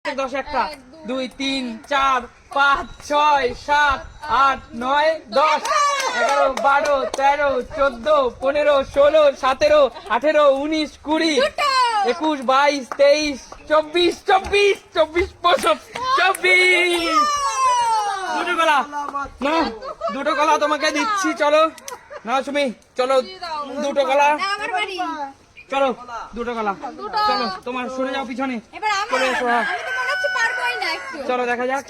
10 একটা 2 3 4 5 6 7 8 9 10 11 12 13 14 15 16 17 18 19 20 21 22 23 24 24 24 দুটো কলা না, দুটো কলা তোমাকে দিচ্ছি। চলো না সুমি, চলো দুটো কলা, চলো দুটো কলা, চলো তোমার সরে যাও পিছনে, চলে এসো। চলো দেখা যাক,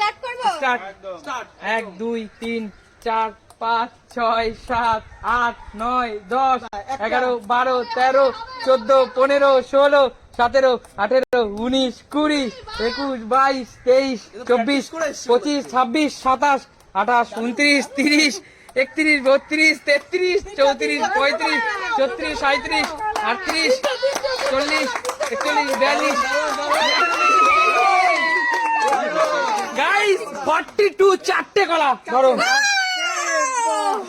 স্টার্ট। 1 2 3 4 5 6 7 8 9 10 11 12 13 14 15 16 17 18 19 20 21 22 23 24 25 26 27 28 29 30 31 32 33 34 35 36 37 38 40 41 42 গাইস 42 চারটে কলা ধরো।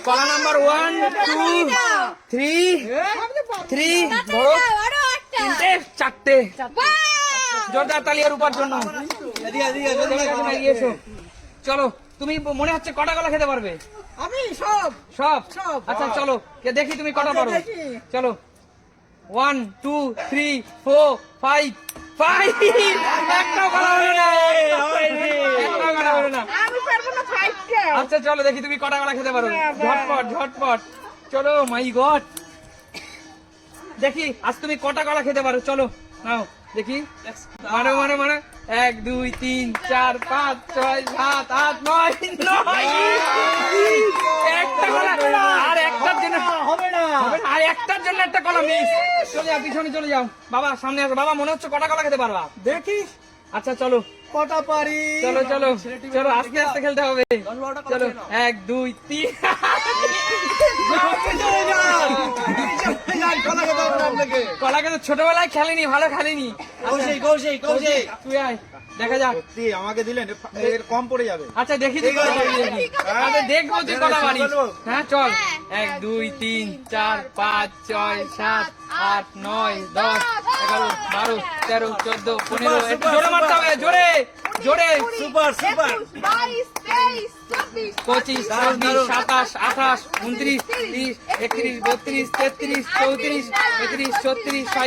কলা নাম্বার 1 2 3 ধরো, তিনটে চারটে। জোরদার তালিয়ার উপর জন্য। এসো চলো, তুমি মনে হচ্ছে কটা কলা খেতে পারবে? আমি সব সব? আচ্ছা চলো দেখি তুমি কটা পারো। চলো 1 2 3 4 5 একটা কলা হলো না, একটা কলা হলো না। আমি পারবো না 5টা। আচ্ছা চলো দেখি তুমি কটা কলা খেতে পারো। ঝটপট ঝটপট চলো। মাই গড, দেখি আজ তুমি কটা কলা খেতে পারো। চলো নাও দেখি, মারো মারো মারো। 1 2 3 4 5 6 7 8 9 একটা কলা, আর একটার জন্য হবে না, আর একটার জন্য একটা কলা মিস। চলে যাও পিছনে, চলে যাও। বাবা সামনে আসো। বাবা মনে হচ্ছে কটা কলা খেতে পারবা? দেখি আচ্ছা চলো কটা পারি। চলো চলো চলো, আস্তে আস্তে খেলতে হবে। চলো 1 2 3 কলা কিন্তু ছোটবেলায় খেলেনি, ভালো খেলেনি। তুই আয়, দেখা যাক। আমাকে দিলেন কম পড়ে যাবে। আচ্ছা দেখি তুই কটা পারি, দেখি। আচ্ছা দেখবো তুই কটা পারিস। হ্যাঁ চল। 1 2 3 4 5 6 7 8 9 10 11 12 13 14 15। একটু জোরে মারতে হবে, জোরে জোরে। Super super. 25 26 27 28 29 30 31 32 33 34 35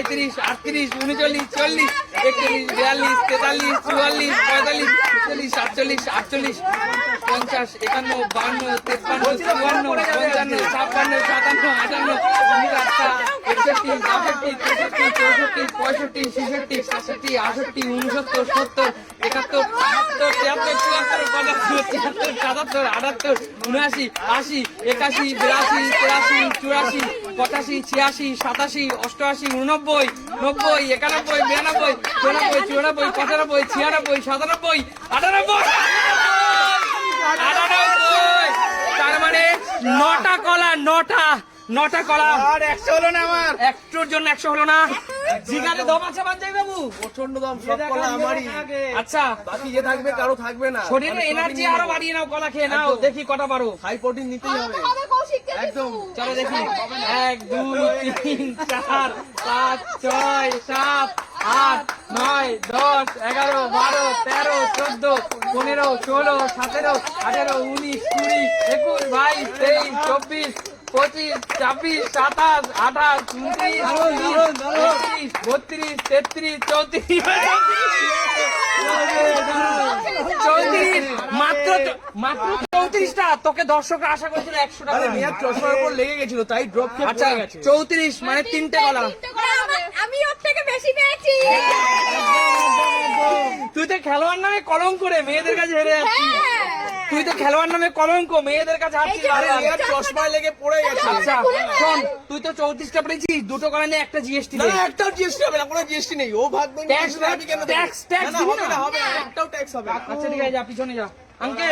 36 37 38 39 40 41 42 43 44 45 46 47 48 50 51 52 53 54 55 56 57 58 59 তার মানে 9টা কলা, 9টা কলা। আর 100 হলো না আমার। একটুর জন্য 100 হলো না। জিগারে দম আছে বাঞ্জাই বাবু? প্রচন্ড দাম, সব কলা আমারই। আচ্ছা বাকি যে থাকবে কারো থাকবে না। শরীরে এনার্জি আরো বাড়িয়ে নাও, কলা খেয়ে নাও। দেখি কটা পারো। হাই প্রোটিন নিতেই হবে একদম। চলো দেখি। 1 2 3 4 5 6 7 8 9 10 11 12 13 14 15 16 17 18 19 20 21 22 23 24 25 26 27 28 29 30 32 33 34 মাত্র 34টা। তোকে দর্শকরা আশা করেছিল 100 টাকা। মেয়াদ চশমার উপর লেগে গেছিল, তাই ড্রপ খেয়ে আচ্ছা পড়ে গেছে। 34 মানে 3টে কলা। আমি ওর থেকে বেশি পেয়েছি। তুই তো খেলোয়াড় নামে কলঙ্ক করে মেয়েদের কাছে হেরে যাচ্ছিস। তুই তো খেলোয়াড় নামে কলঙ্ক, মেয়েদের কাছে হারছিস। আরে মেয়াদ চশমায় লেগে পড়ে গেছে। আচ্ছা শোন, তুই তো 34টা পেরেছিস, দুটো কলা নিয়ে একটা জিএসটি না একটাও জিএসটি হবে না, কোনো জিএসটি নেই। ও ভাগবে ট্যাক্স আমি কেন দেব? ট্যাক্স না, না, দিবি হবে না। না, হবে না, একটাও ট্যাক্স হবে না। আচ্ছা ঠিক আছে, যা পিছনে যা। আঙ্কেল